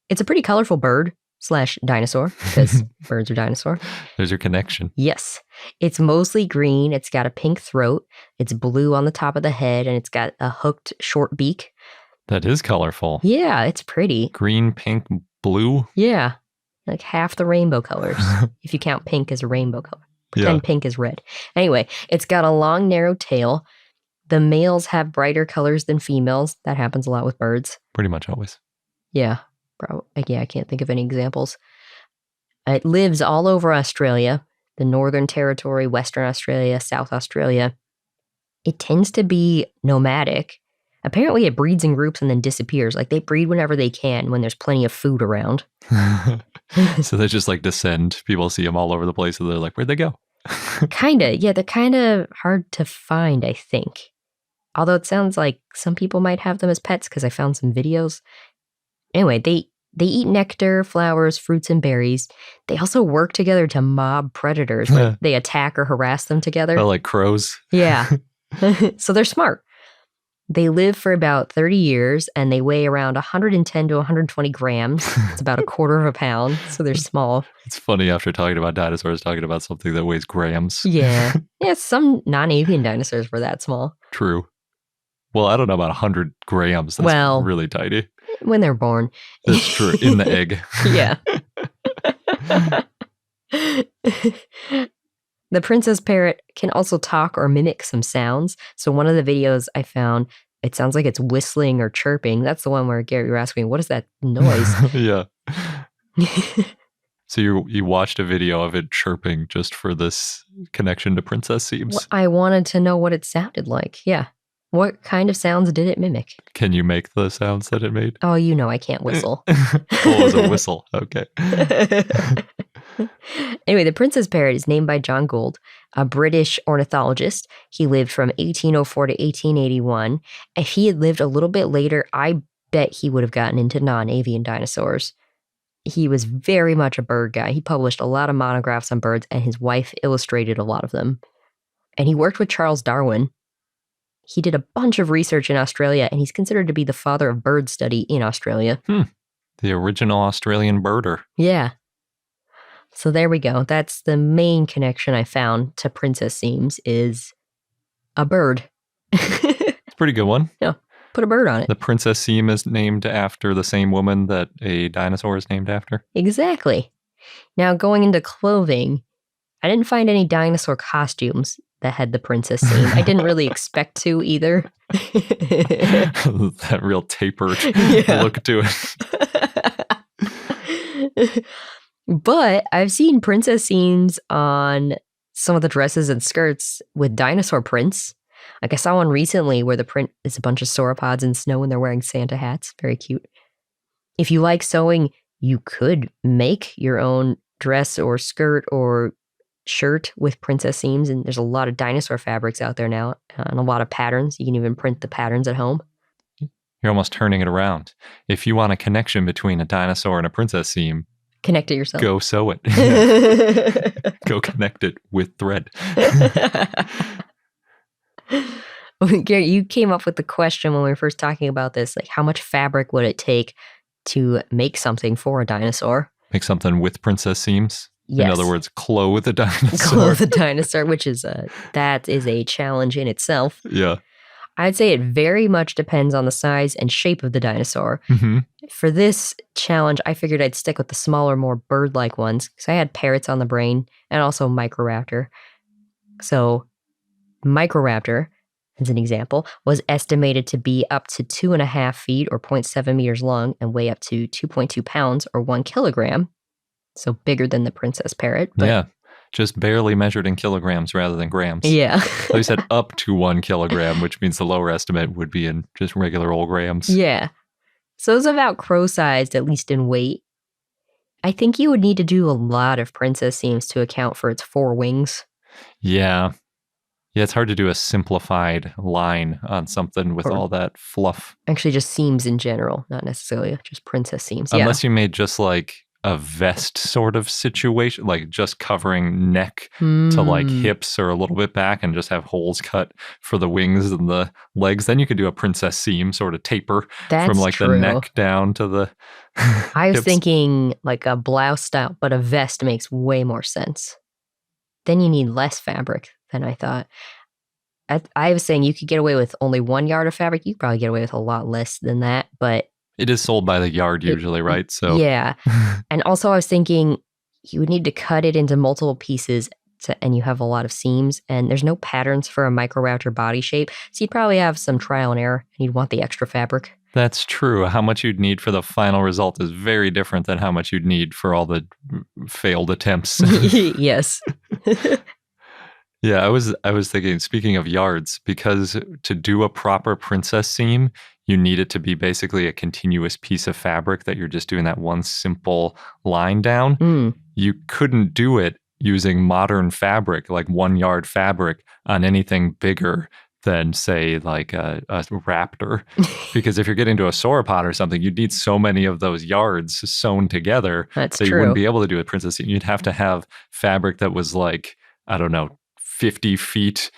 It's a pretty colorful bird / dinosaur, because birds are dinosaur. There's your connection. Yes. It's mostly green. It's got a pink throat. It's blue on the top of the head, and it's got a hooked short beak. That is colorful. Yeah, it's pretty. Green, pink, blue. Yeah. Like half the rainbow colors, if you count pink as a rainbow color. Pretend pink is red. Anyway, it's got a long, narrow tail. The males have brighter colors than females. That happens a lot with birds. Pretty much always. Yeah. I can't think of any examples. It lives all over Australia, the Northern Territory, Western Australia, South Australia. It tends to be nomadic. Apparently, it breeds in groups and then disappears. Like, they breed whenever they can when there's plenty of food around. So they just like descend. People see them all over the place and they're like, where'd they go? Kinda. Yeah, they're kind of hard to find, I think. Although it sounds like some people might have them as pets because I found some videos. Anyway, they eat nectar, flowers, fruits, and berries. They also work together to mob predators. Like they attack or harass them together. Oh, like crows? Yeah. So they're smart. They live for about 30 years, and they weigh around 110 to 120 grams. It's about a quarter of a pound, so they're small. It's funny after talking about dinosaurs, talking about something that weighs grams. Yeah. Yeah, some non-avian dinosaurs were that small. True. Well, I don't know about 100 grams. That's really tiny. When they're born. That's true. In the egg. Yeah. The princess parrot can also talk or mimic some sounds. So one of the videos I found, it sounds like it's whistling or chirping. That's the one where Gary, you were asking, what is that noise? Yeah. So you watched a video of it chirping just for this connection to princess seams? Well, I wanted to know what it sounded like. Yeah. What kind of sounds did it mimic? Can you make the sounds that it made? Oh, I can't whistle. Oh, it was a whistle. Okay. Anyway, the princess parrot is named by John Gould, a British ornithologist. He lived from 1804 to 1881. If he had lived a little bit later, I bet he would have gotten into non-avian dinosaurs. He was very much a bird guy. He published a lot of monographs on birds, and his wife illustrated a lot of them. And he worked with Charles Darwin. He did a bunch of research in Australia, and he's considered to be the father of bird study in Australia. The original Australian birder. Yeah. So there we go. That's the main connection I found to princess seams is a bird. It's a pretty good one. Yeah. Put a bird on it. The princess seam is named after the same woman that a dinosaur is named after. Exactly. Now, going into clothing, I didn't find any dinosaur costumes that had the princess seam. I didn't really expect to either. That real tapered look to it. But I've seen princess seams on some of the dresses and skirts with dinosaur prints. Like I saw one recently where the print is a bunch of sauropods in snow and they're wearing Santa hats. Very cute. If you like sewing, you could make your own dress or skirt or shirt with princess seams. And there's a lot of dinosaur fabrics out there now and a lot of patterns. You can even print the patterns at home. You're almost turning it around. If you want a connection between a dinosaur and a princess seam, connect it yourself. Go sew it. Go connect it with thread. Gary, you came up with the question when we were first talking about this, like how much fabric would it take to make something for a dinosaur? Make something with princess seams? Yes. In other words, clothe a dinosaur. Clothe a dinosaur, which is that is a challenge in itself. Yeah. I'd say it very much depends on the size and shape of the dinosaur. Mm-hmm. For this challenge, I figured I'd stick with the smaller, more bird-like ones because I had parrots on the brain and also Microraptor. So Microraptor, as an example, was estimated to be up to 2.5 feet or 0.7 meters long and weigh up to 2.2 pounds or 1 kilogram. So bigger than the princess parrot. But yeah. Just barely measured in kilograms rather than grams. Yeah. So you said up to 1 kilogram, which means the lower estimate would be in just regular old grams. Yeah. So it's about crow-sized, at least in weight. I think you would need to do a lot of princess seams to account for its 4 wings. Yeah. Yeah, it's hard to do a simplified line on something with all that fluff. Actually, just seams in general, not necessarily just princess seams. Unless you made just like a vest sort of situation, like just covering neck to like hips or a little bit back and just have holes cut for the wings and the legs. Then you could do a princess seam sort of taper from like the neck down to the I was hips. thinking like a blouse style, but a vest makes way more sense. Then you need less fabric than I thought. I was saying you could get away with only 1 yard of fabric. You could probably get away with a lot less than that, but it is sold by the yard usually, right? So yeah. And also I was thinking you would need to cut it into multiple pieces and you have a lot of seams and there's no patterns for a Microraptor body shape. So you'd probably have some trial and error and you'd want the extra fabric. That's true. How much you'd need for the final result is very different than how much you'd need for all the failed attempts. Yes. Yeah, I was thinking, speaking of yards, because to do a proper princess seam, you need it to be basically a continuous piece of fabric that you're just doing that one simple line down. You couldn't do it using modern fabric, like 1 yard fabric, on anything bigger than, say, like a raptor. Because if you're getting to a sauropod or something, you'd need so many of those yards sewn together that you wouldn't be able to do a princess seam. You'd have to have fabric that was like, I don't know, 50 feet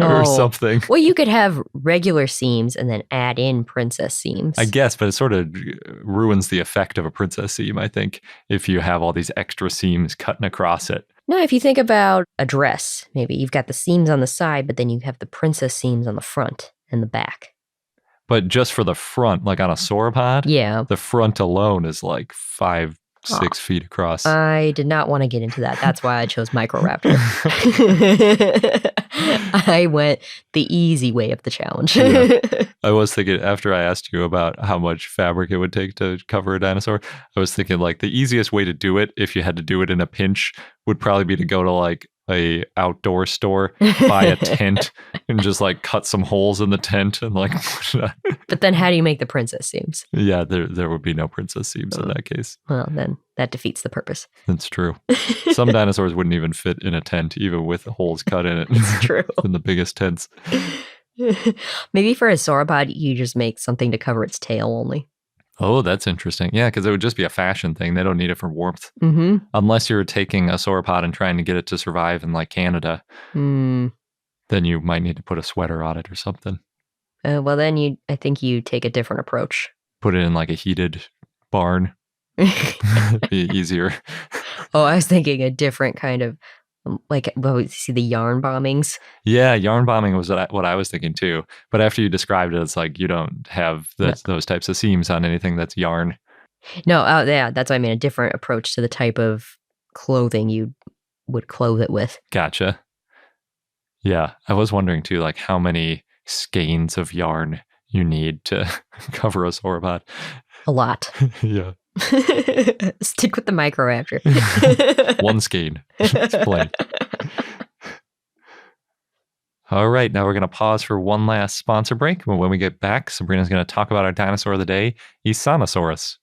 or something. Well, you could have regular seams and then add in princess seams. I guess, but it sort of ruins the effect of a princess seam, I think, if you have all these extra seams cutting across it. No, if you think about a dress, maybe you've got the seams on the side, but then you have the princess seams on the front and the back. But just for the front, like on a sauropod, the front alone is like 5-6 feet across. I did not want to get into that. That's why I chose Microraptor. I went the easy way of the challenge. I was thinking, after I asked you about how much fabric it would take to cover a dinosaur, I was thinking like the easiest way to do it, if you had to do it in a pinch, would probably be to go to like a outdoor store, buy a tent and just like cut some holes in the tent and like put it on. But then how do you make the princess seams? Yeah, there would be no princess seams in that case. Well, then that defeats the purpose. That's true. Some dinosaurs wouldn't even fit in a tent, even with holes cut in it. It's true. In the biggest tents. Maybe for a sauropod, you just make something to cover its tail only. Oh, that's interesting. Yeah, because it would just be a fashion thing. They don't need it for warmth. Mm-hmm. Unless you're taking a sauropod and trying to get it to survive in like Canada. Then you might need to put a sweater on it or something. Well, then I think you take a different approach. Put it in like a heated barn. Be easier. Oh, I was thinking a different kind of, you see the yarn bombings. Yeah, yarn bombing was what I was thinking too. But after you described it, it's like you don't have those types of seams on anything that's yarn. No, yeah, that's what I mean. A different approach to the type of clothing you would clothe it with. Gotcha. Yeah, I was wondering too, like how many skeins of yarn you need to cover a sauropod. A lot. Yeah. Stick with the Microraptor. One skein. It's plain. All right, now we're going to pause for one last sponsor break. But when we get back, Sabrina's going to talk about our dinosaur of the day, Isanosaurus.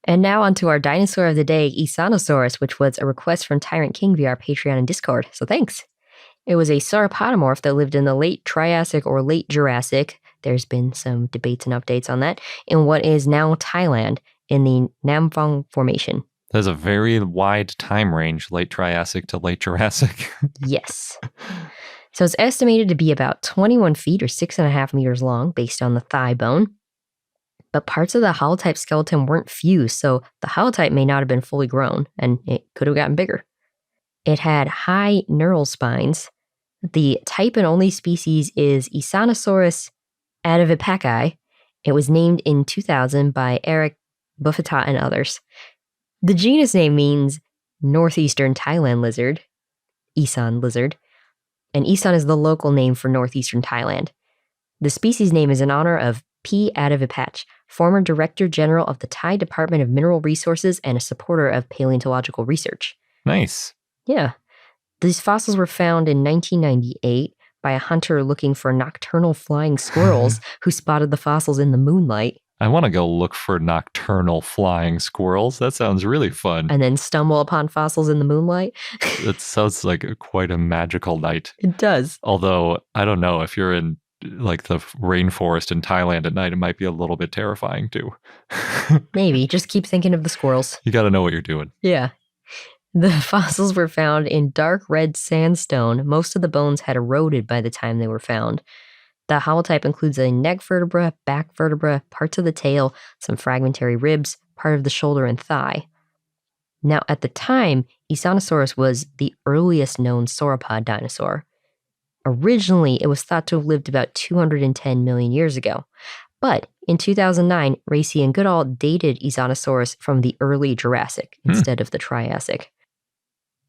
And now onto our dinosaur of the day, Isanosaurus, which was a request from Tyrant King via our Patreon and Discord. So thanks. It was a sauropodomorph that lived in the late Triassic or late Jurassic. There's been some debates and updates on that in what is now Thailand in the Phong Formation. There's a very wide time range, late Triassic to late Jurassic. Yes. So it's estimated to be about 21 feet or 6.5 meters long based on the thigh bone. But parts of the holotype skeleton weren't fused, so the holotype may not have been fully grown, and it could have gotten bigger. It had high neural spines. The type and only species is Isanosaurus attavipachi. It was named in 2000 by Éric Buffetaut and others. The genus name means northeastern Thailand lizard, Isan lizard, and Isan is the local name for northeastern Thailand. The species name is in honor of P. Attavipachi, former Director General of the Thai Department of Mineral Resources and a supporter of paleontological research. Nice. Yeah. These fossils were found in 1998 by a hunter looking for nocturnal flying squirrels who spotted the fossils in the moonlight. I want to go look for nocturnal flying squirrels. That sounds really fun. And then stumble upon fossils in the moonlight. It sounds like quite a magical night. It does. Although, I don't know, if you're in like the rainforest in Thailand at night, it might be a little bit terrifying too. Maybe. Just keep thinking of the squirrels. You got to know what you're doing. Yeah. The fossils were found in dark red sandstone. Most of the bones had eroded by the time they were found. The holotype includes a neck vertebra, back vertebra, parts of the tail, some fragmentary ribs, part of the shoulder and thigh. Now, at the time, Isanosaurus was the earliest known sauropod dinosaur. Originally, it was thought to have lived about 210 million years ago. But in 2009, Racy and Goodall dated Isanosaurus from the early Jurassic instead of the Triassic.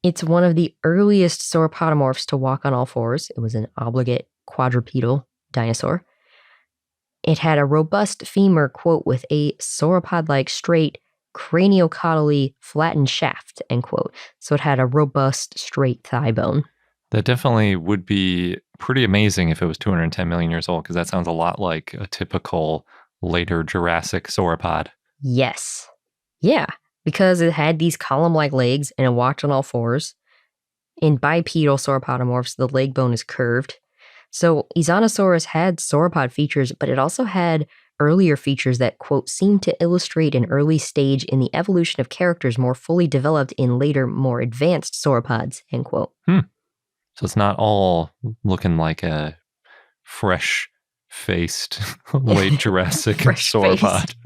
It's one of the earliest sauropodomorphs to walk on all fours. It was an obligate quadrupedal dinosaur. It had a robust femur, quote, with a sauropod-like straight, craniocaudally flattened shaft, end quote. So it had a robust, straight thigh bone. That definitely would be pretty amazing if it was 210 million years old, because that sounds a lot like a typical later Jurassic sauropod. Yes. Yeah, because it had these column-like legs and it walked on all fours. In bipedal sauropodomorphs, the leg bone is curved. So Isanosaurus had sauropod features, but it also had earlier features that, quote, seem to illustrate an early stage in the evolution of characters more fully developed in later, more advanced sauropods, end quote. So it's not all looking like a fresh-faced late Jurassic sauropod.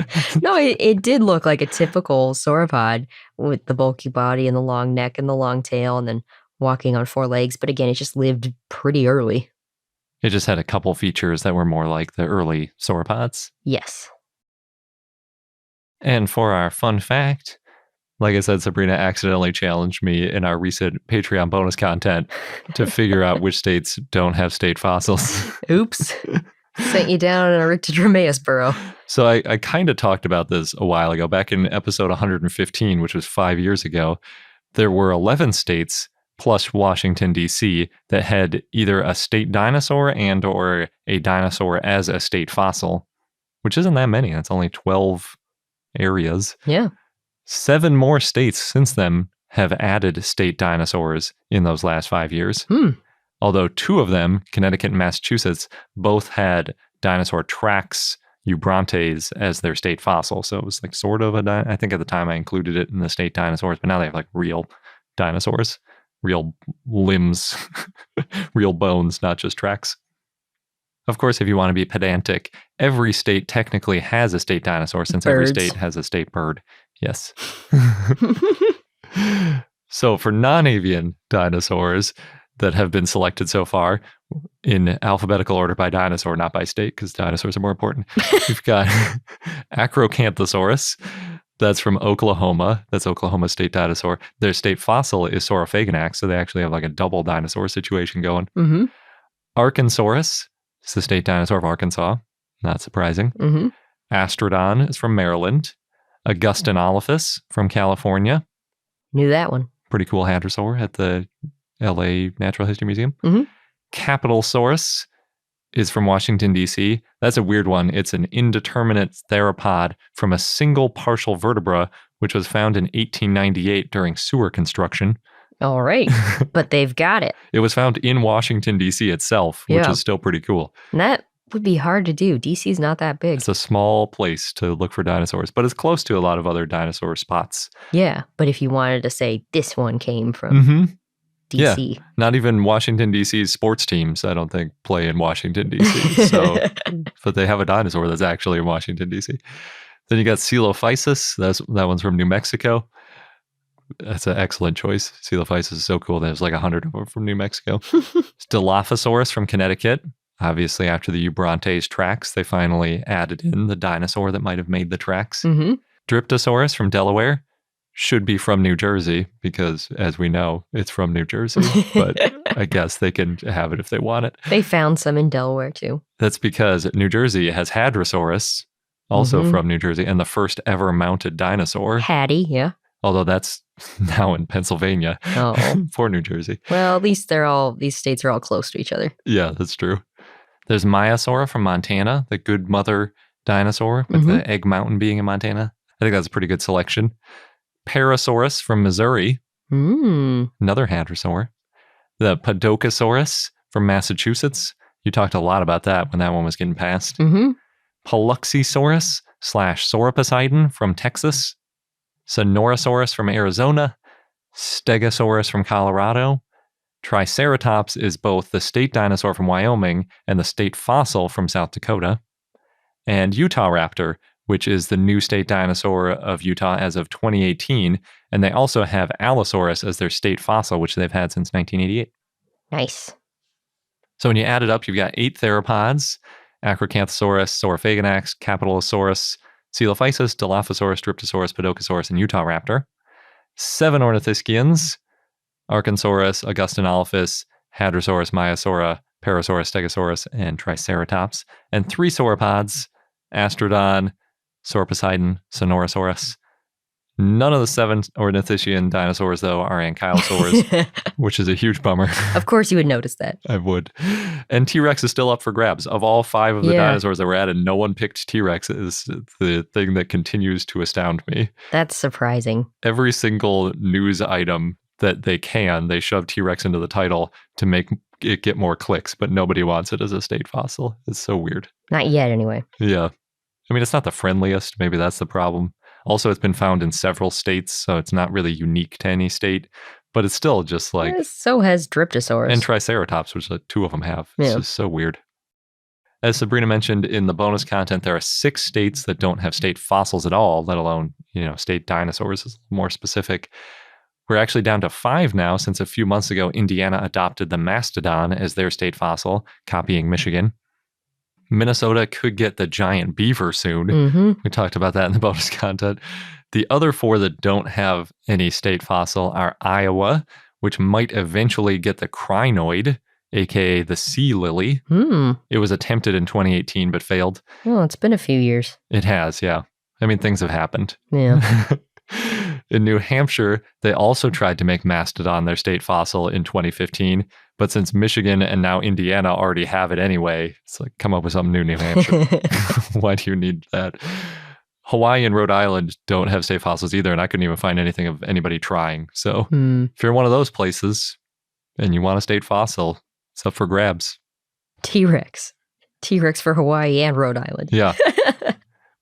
No, it did look like a typical sauropod with the bulky body and the long neck and the long tail and then walking on four legs. But again, it just lived pretty early. It just had a couple features that were more like the early sauropods. Yes. And for our fun fact, like I said, Sabrina accidentally challenged me in our recent Patreon bonus content to figure out which states don't have state fossils. Oops. Sent you down in a Rictodromaeus burrow. So I kind of talked about this a while ago. Back in episode 115, which was 5 years ago, there were 11 states plus Washington, D.C. that had either a state dinosaur and or a dinosaur as a state fossil, which isn't that many. That's only 12 areas. Yeah. 7 more states since then have added state dinosaurs in those last 5 years. Although 2 of them, Connecticut and Massachusetts, both had dinosaur tracks, eubrontes, as their state fossil. So it was like sort of I think at the time I included it in the state dinosaurs, but now they have like real dinosaurs. real limbs, real bones, not just tracks. Of course, if you want to be pedantic, every state technically has a state dinosaur since every Birds. state has a state bird. Yes. So for non-avian dinosaurs that have been selected so far in alphabetical order by dinosaur, not by state, because dinosaurs are more important, we've got Acrocanthosaurus. That's from Oklahoma. That's Oklahoma state dinosaur. Their state fossil is Sauropodomorph, so they actually have like a double dinosaur situation going. Mm-hmm. Arkansaurus is the state dinosaur of Arkansas. Not surprising. Mm-hmm. Astrodon is from Maryland. Augustinolepis from California. Knew that one. Pretty cool hadrosaur at the LA Natural History Museum. Mm-hmm. Capitalsaurus is from Washington, D.C. That's a weird one. It's an indeterminate theropod from a single partial vertebra, which was found in 1898 during sewer construction. All right. But they've got it. It was found in Washington, D.C. itself, which Yeah. is still pretty cool. And that would be hard to do. DC's not that big. It's a small place to look for dinosaurs, but it's close to a lot of other dinosaur spots. Yeah. But if you wanted to say this one came from Mm-hmm. DC. Not even Washington, D.C.'s sports teams, I don't think, play in Washington, D.C. So, but they have a dinosaur that's actually in Washington, D.C. Then you got Coelophysis. That one's from New Mexico. That's an excellent choice. Coelophysis is so cool. There's like 100 of them from New Mexico. Dilophosaurus from Connecticut. Obviously, after the Ubrontes tracks, they finally added in the dinosaur that might have made the tracks. Mm-hmm. Driptosaurus from Delaware. Should be from New Jersey because, as we know, it's from New Jersey. But I guess they can have it if they want it. They found some in Delaware, too. That's because New Jersey has Hadrosaurus, also Mhm. from New Jersey, and the first ever mounted dinosaur. Hattie, yeah. Although that's now in Pennsylvania. Oh. For New Jersey. Well, at least these states are all close to each other. Yeah, that's true. There's Maiasaura from Montana, the good mother dinosaur with the Egg Mountain being in Montana. I think that's a pretty good selection. Parasaurus from Missouri, another hadrosaur. The Podokesaurus from Massachusetts. You talked a lot about that when that one was getting passed. Mm-hmm. Paluxysaurus / Sauroposeidon from Texas. Sonorosaurus from Arizona. Stegosaurus from Colorado. Triceratops is both the state dinosaur from Wyoming and the state fossil from South Dakota. And Utahraptor, which is the new state dinosaur of Utah as of 2018. And they also have Allosaurus as their state fossil, which they've had since 1988. Nice. So when you add it up, you've got 8 theropods: Acrocanthosaurus, Sauropodomorph, Capitalosaurus, Coelophysis, Dilophosaurus, Dryptosaurus, Podokesaurus, and Utahraptor. 7 ornithischians: Arkansaurus, Augustinolepis, Hadrosaurus, Maiasaura, Parasaurus, Stegosaurus, and Triceratops. And 3 sauropods: Astrodon, Sauroposeidon, Sonorosaurus. None of the 7 ornithischian dinosaurs, though, are ankylosaurs, which is a huge bummer. Of course you would notice that. I would. And T-Rex is still up for grabs. Of all 5 of the dinosaurs that were added, no one picked T-Rex. Is the thing that continues to astound me. That's surprising. Every single news item that they shove T-Rex into the title to make it get more clicks, but nobody wants it as a state fossil. It's so weird. Not yet, anyway. Yeah. I mean, it's not the friendliest. Maybe that's the problem. Also, it's been found in several states, so it's not really unique to any state, but it's still just like... So has Dryptosaurus. And Triceratops, which 2 of them have. It's just so weird. As Sabrina mentioned in the bonus content, there are 6 states that don't have state fossils at all, let alone, state dinosaurs is more specific. We're actually down to 5 now, since a few months ago, Indiana adopted the mastodon as their state fossil, copying Michigan. Minnesota could get the giant beaver soon. Mm-hmm. We talked about that in the bonus content. The other 4 that don't have any state fossil are Iowa, which might eventually get the crinoid, aka the sea lily. It was attempted in 2018 but failed. Well, it's been a few years. It has, yeah. I mean, things have happened. Yeah. In New Hampshire, they also tried to make mastodon their state fossil in 2015, but since Michigan and now Indiana already have it anyway, it's like, come up with something new, New Hampshire. Why do you need that? Hawaii and Rhode Island don't have state fossils either, and I couldn't even find anything of anybody trying. So if you're in one of those places and you want a state fossil, it's up for grabs. T-Rex. T-Rex for Hawaii and Rhode Island. Yeah.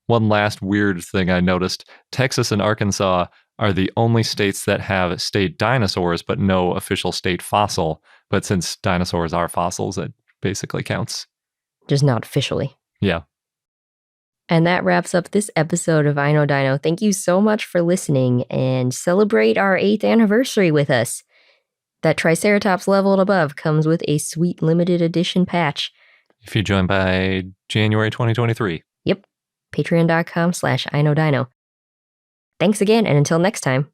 One last weird thing I noticed. Texas and Arkansas are the only states that have state dinosaurs, but no official state fossil. But since dinosaurs are fossils, it basically counts. Just not officially. Yeah. And that wraps up this episode of I Know Dino. Thank you so much for listening, and celebrate our 8th anniversary with us. That Triceratops leveled above comes with a sweet limited edition patch. If you join by January 2023. Yep. Patreon.com/IKnowDino. Thanks again, and until next time.